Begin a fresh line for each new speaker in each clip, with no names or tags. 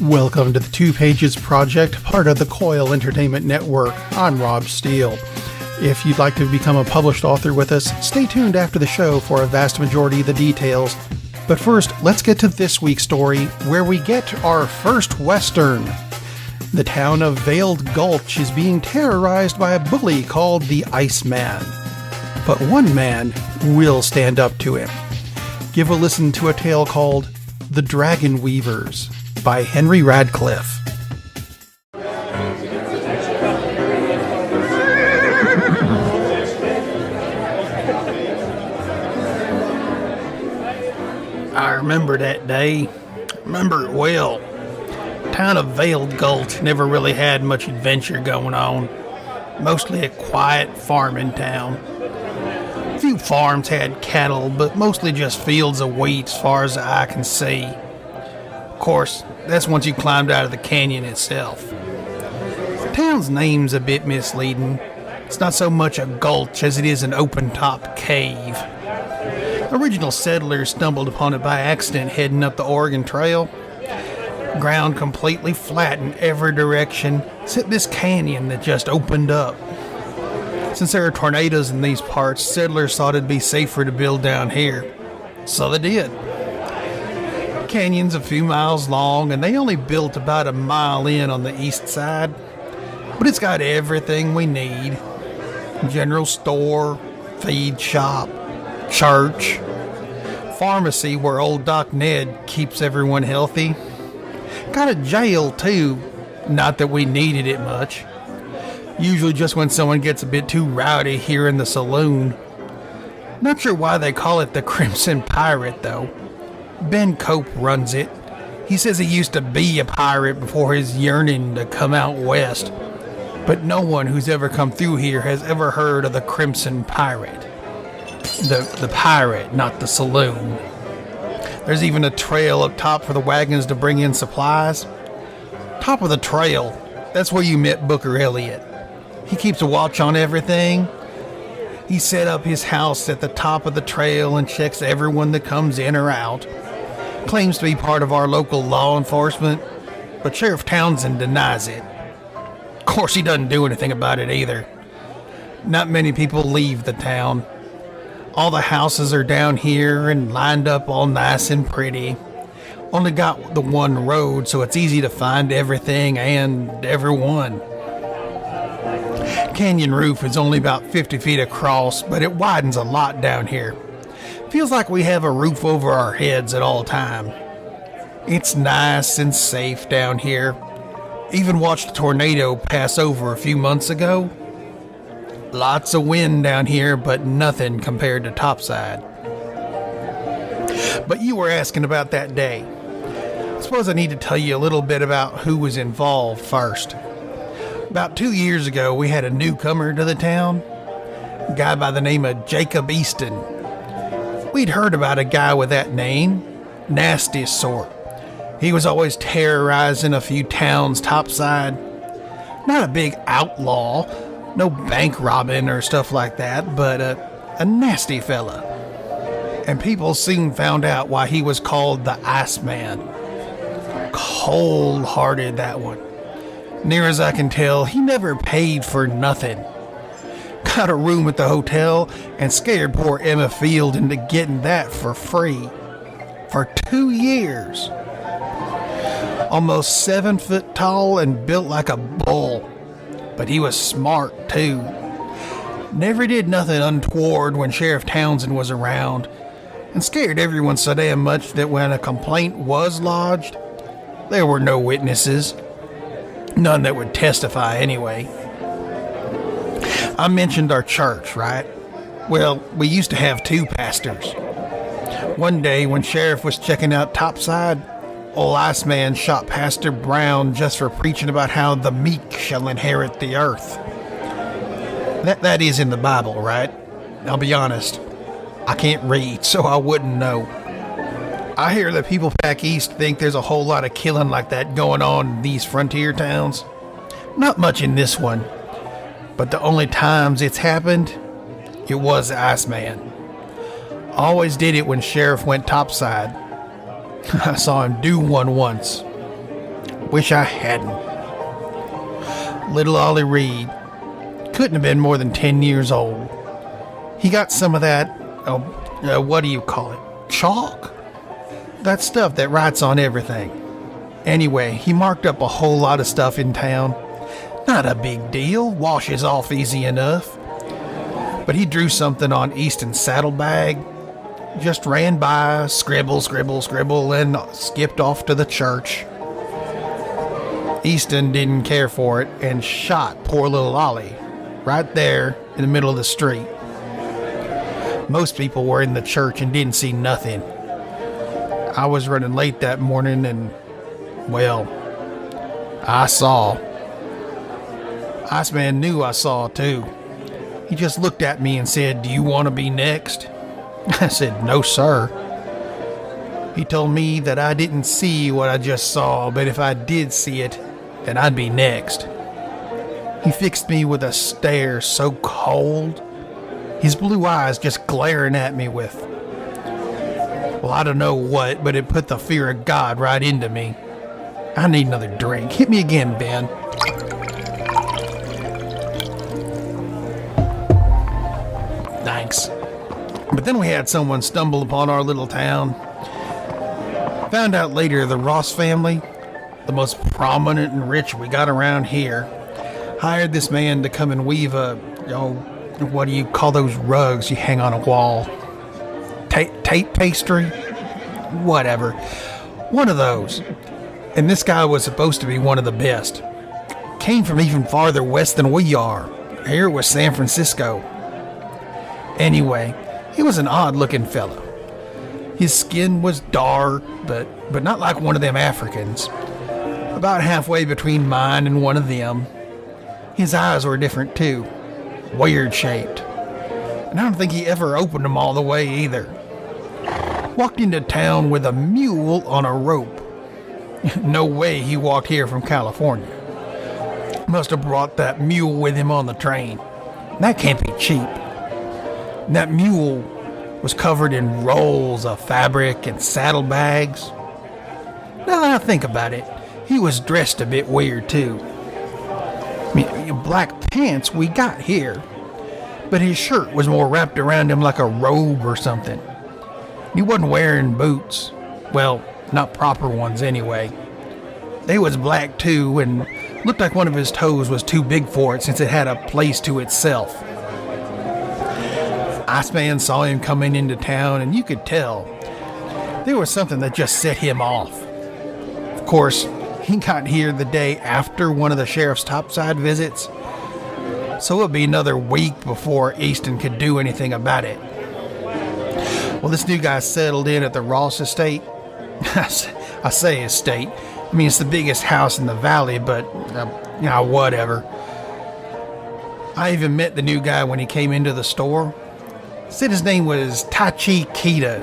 Welcome to the Two Pages Project, part of the Coil Entertainment Network. I'm Rob Steele. If you'd like to become a published author with us, stay tuned after the show for a vast majority of the details. But first, let's get to this week's story, where we get our first Western. The town of Veiled Gulch is being terrorized by a bully called the Iceman. But one man will stand up to him. Give a listen to a tale called The Dragon Weavers by Henry Radcliff. I remember that day. Remember it well. Town of Veiled Gulch never really had much adventure going on. Mostly a quiet farming town. A few farms had cattle, but mostly just fields of wheat as far as the eye can see. Of course, that's once you climbed out of the canyon itself. The town's name's a bit misleading. It's not so much a gulch as it is an open-top cave. Original settlers stumbled upon it by accident heading up the Oregon Trail. Ground completely flat in every direction, except this canyon that just opened up. Since there are tornadoes in these parts, settlers thought it'd be safer to build down here. So they did. The canyon's a few miles long, and they only built about a mile in on the east side. But it's got everything we need. General store, feed shop, church, pharmacy where old Doc Ned keeps everyone healthy. Got a jail too, not that we needed it much. Usually just when someone gets a bit too rowdy here in the saloon. Not sure why they call it the Crimson Pirate though. Ben Cope runs it. He says he used to be a pirate before his yearning to come out west. But no one who's ever come through here has ever heard of the Crimson Pirate. The pirate, not the saloon. There's even a trail up top for the wagons to bring in supplies. Top of the trail, that's where you met Booker Elliott. He keeps a watch on everything. He set up his house at the top of the trail and checks everyone that comes in or out. Claims to be part of our local law enforcement, but Sheriff Townsend denies it. Of course, he doesn't do anything about it either. Not many people leave the town. All the houses are down here and lined up all nice and pretty. Only got the one road, so it's easy to find everything and everyone. Canyon roof is only about 50 feet across, but it widens a lot down here. Feels like we have a roof over our heads at all time. It's nice and safe down here. Even watched a tornado pass over a few months ago. Lots of wind down here, but nothing compared to topside. But you were asking about that day. I suppose I need to tell you a little bit about who was involved first. About 2 years ago, we had a newcomer to the town, a guy by the name of Jacob Easton. We'd heard about a guy with that name, nasty sort. He was always terrorizing a few towns topside. Not a big outlaw, no bank robbing or stuff like that, but a nasty fella. And people soon found out why he was called the Iceman. Cold-hearted, that one. Near as I can tell, he never paid for nothing. Got a room at the hotel and scared poor Emma Field into getting that for free. For 2 years. Almost 7 foot tall and built like a bull. But he was smart too. Never did nothing untoward when Sheriff Townsend was around. And scared everyone so damn much that when a complaint was lodged, there were no witnesses. None that would testify anyway. I mentioned our church, right? Well, we used to have 2 pastors. One day when Sheriff was checking out topside, old Iceman shot Pastor Brown just for preaching about how the meek shall inherit the earth. That is in the Bible, right? I'll be honest, I can't read, so I wouldn't know. I hear that people back east think there's a whole lot of killing like that going on in these frontier towns. Not much in this one, but the only times it's happened, it was the Iceman. Always did it when Sheriff went topside. I saw him do one once. Wish I hadn't. Little Ollie Reed couldn't have been more than 10 years old. He got some of that, what do you call it? Chalk? That stuff that writes on everything. Anyway, he marked up a whole lot of stuff in town. Not a big deal, washes off easy enough. But he drew something on Easton's saddlebag, just ran by, scribble, scribble, scribble, and skipped off to the church. Easton didn't care for it and shot poor little Ollie right there in the middle of the street. Most people were in the church and didn't see nothing. I was running late that morning and, well, I saw. Iceman knew I saw too. He just looked at me and said, "Do you want to be next?" I said, "No, sir." He told me that I didn't see what I just saw, but if I did see it, then I'd be next. He fixed me with a stare so cold, his blue eyes just glaring at me with, well, I don't know what, but it put the fear of God right into me. I need another drink. Hit me again, Ben. Thanks. But then we had someone stumble upon our little town. Found out later the Ross family, the most prominent and rich we got around here, hired this man to come and weave what do you call those rugs you hang on a wall? Tape pastry? Whatever. One of those. And this guy was supposed to be one of the best. Came from even farther west than we are. Here was San Francisco. Anyway, he was an odd-looking fellow. His skin was dark, but not like one of them Africans. About halfway between mine and one of them. His eyes were different too. Weird shaped. And I don't think he ever opened them all the way either. Walked into town with a mule on a rope. No way he walked here from California. Must have brought that mule with him on the train. That can't be cheap. And that mule was covered in rolls of fabric and saddlebags. Now that I think about it, he was dressed a bit weird too. I mean, black pants we got here, but his shirt was more wrapped around him like a robe or something. He wasn't wearing boots. Well, not proper ones anyway. They was black too, and looked like one of his toes was too big for it since it had a place to itself. Iceman saw him coming into town, and you could tell there was something that just set him off. Of course, he got here the day after one of the sheriff's topside visits, so it'll be another week before Easton could do anything about it. Well, this new guy settled in at the Ross estate. I say estate. I mean, it's the biggest house in the valley, but, whatever. I even met the new guy when he came into the store. Said his name was Taichi Kita,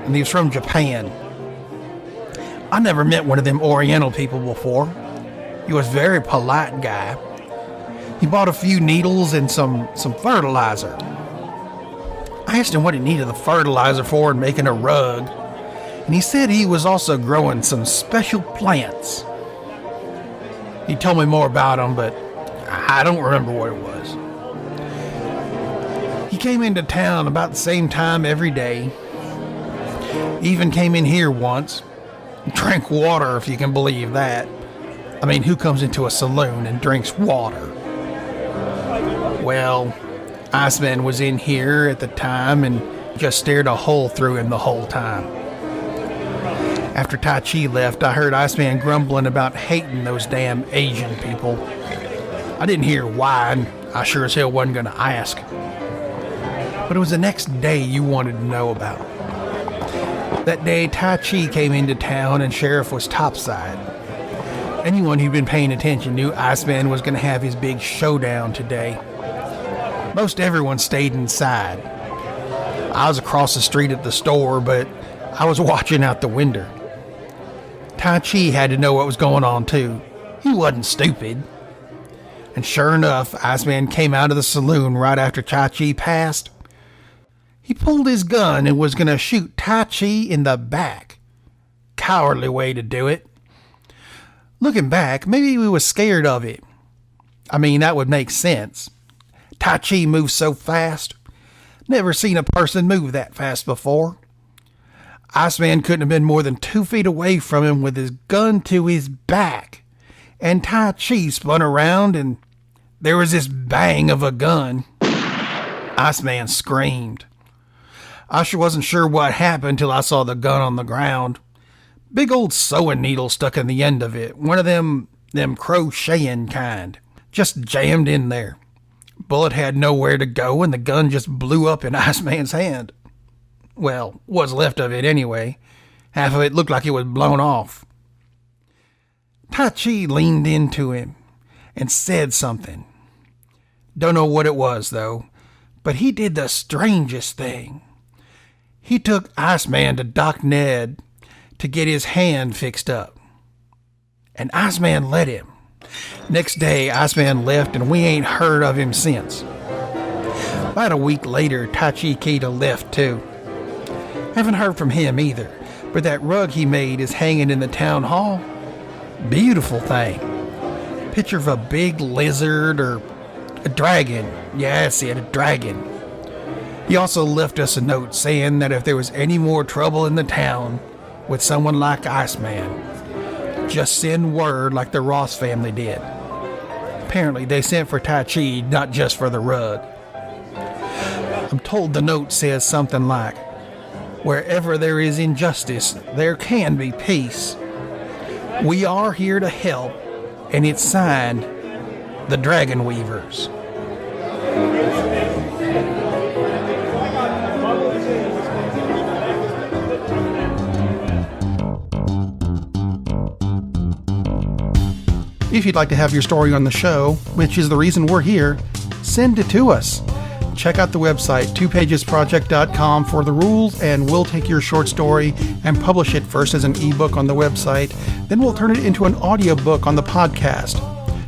and he was from Japan. I never met one of them Oriental people before. He was a very polite guy. He bought a few needles and some fertilizer. I asked him what he needed the fertilizer for and making a rug, and he said he was also growing some special plants. He told me more about them, but I don't remember what it was. He came into town about the same time every day. Even came in here once. Drank water, if you can believe that. I mean, who comes into a saloon and drinks water? Well, Iceman was in here at the time and just stared a hole through him the whole time. After Tai Chi left, I heard Iceman grumbling about hating those damn Asian people. I didn't hear why, and I sure as hell wasn't going to ask. But it was the next day you wanted to know about. That day, Tai Chi came into town and Sheriff was topside. Anyone who'd been paying attention knew Iceman was going to have his big showdown today. Most everyone stayed inside. I was across the street at the store, but I was watching out the window. Tai Chi had to know what was going on too. He wasn't stupid. And sure enough, Iceman came out of the saloon right after Tai Chi passed. He pulled his gun and was going to shoot Tai Chi in the back. Cowardly way to do it. Looking back, maybe we was scared of it. I mean, that would make sense. Tai Chi moves so fast. Never seen a person move that fast before. Iceman couldn't have been more than 2 feet away from him with his gun to his back. And Tai Chi spun around and there was this bang of a gun. Iceman screamed. I sure wasn't sure what happened till I saw the gun on the ground. Big old sewing needle stuck in the end of it. One of them crocheting kind. Just jammed in there. Bullet had nowhere to go and the gun just blew up in Iceman's hand. Well, what's left of it anyway. Half of it looked like it was blown off. Tai Chi leaned into him and said something. Don't know what it was, though, but he did the strangest thing. He took Iceman to Doc Ned to get his hand fixed up. And Iceman let him. Next day, Iceman left and we ain't heard of him since. About a week later, Tai Chi Kita left too. Haven't heard from him either, but that rug he made is hanging in the town hall. Beautiful thing. Picture of a big lizard or a dragon. Yeah, that's it, a dragon. He also left us a note saying that if there was any more trouble in the town with someone like Iceman, just send word like the Ross family did. Apparently they sent for Tai Chi, not just for the rug. I'm told the note says something like, wherever there is injustice, there can be peace. We are here to help, and it's signed, the Dragon Weavers. If you'd like to have your story on the show, which is the reason we're here, send it to us. Check out the website, twopagesproject.com, for the rules, and we'll take your short story and publish it first as an ebook on the website. Then we'll turn it into an audiobook on the podcast.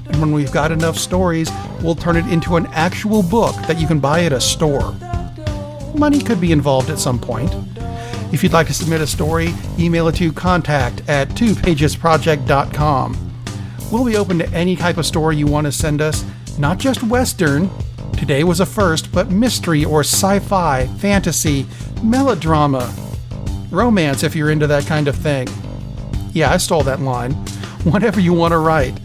And when we've got enough stories, we'll turn it into an actual book that you can buy at a store. Money could be involved at some point. If you'd like to submit a story, email it to contact@twopagesproject.com. We'll be open to any type of story you want to send us, not just Western. Today was a first, but mystery or sci-fi, fantasy, melodrama, romance if you're into that kind of thing. Yeah, I stole that line. Whatever you want to write.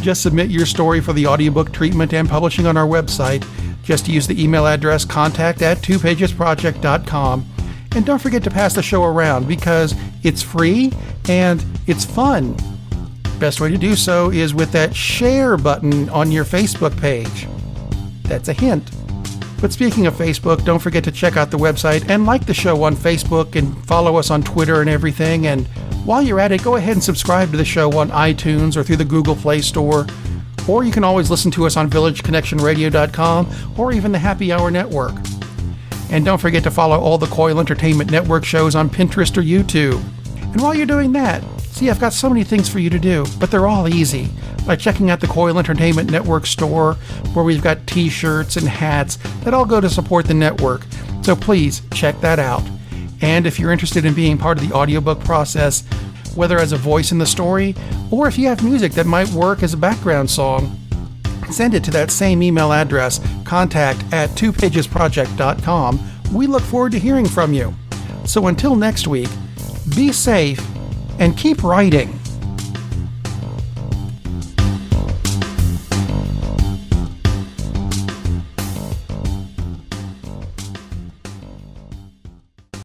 Just submit your story for the audiobook treatment and publishing on our website. Just use the email address contact@twopagesproject.com. And don't forget to pass the show around because it's free and it's fun. Best way to do so is with that share button on your Facebook page. That's a hint. But speaking of Facebook, don't forget to check out the website and like the show on Facebook and follow us on Twitter and everything. And while you're at it, go ahead and subscribe to the show on iTunes or through the Google Play Store. Or you can always listen to us on villageconnectionradio.com or even the Happy Hour Network. And don't forget to follow all the Coil Entertainment Network shows on Pinterest or YouTube. And while you're doing that, see, I've got so many things for you to do, but they're all easy. By checking out the Coil Entertainment Network store, where we've got t-shirts and hats that all go to support the network. So please check that out. And if you're interested in being part of the audiobook process, whether as a voice in the story, or if you have music that might work as a background song, send it to that same email address, contact@twopagesproject.com. We look forward to hearing from you. So until next week, be safe and keep writing.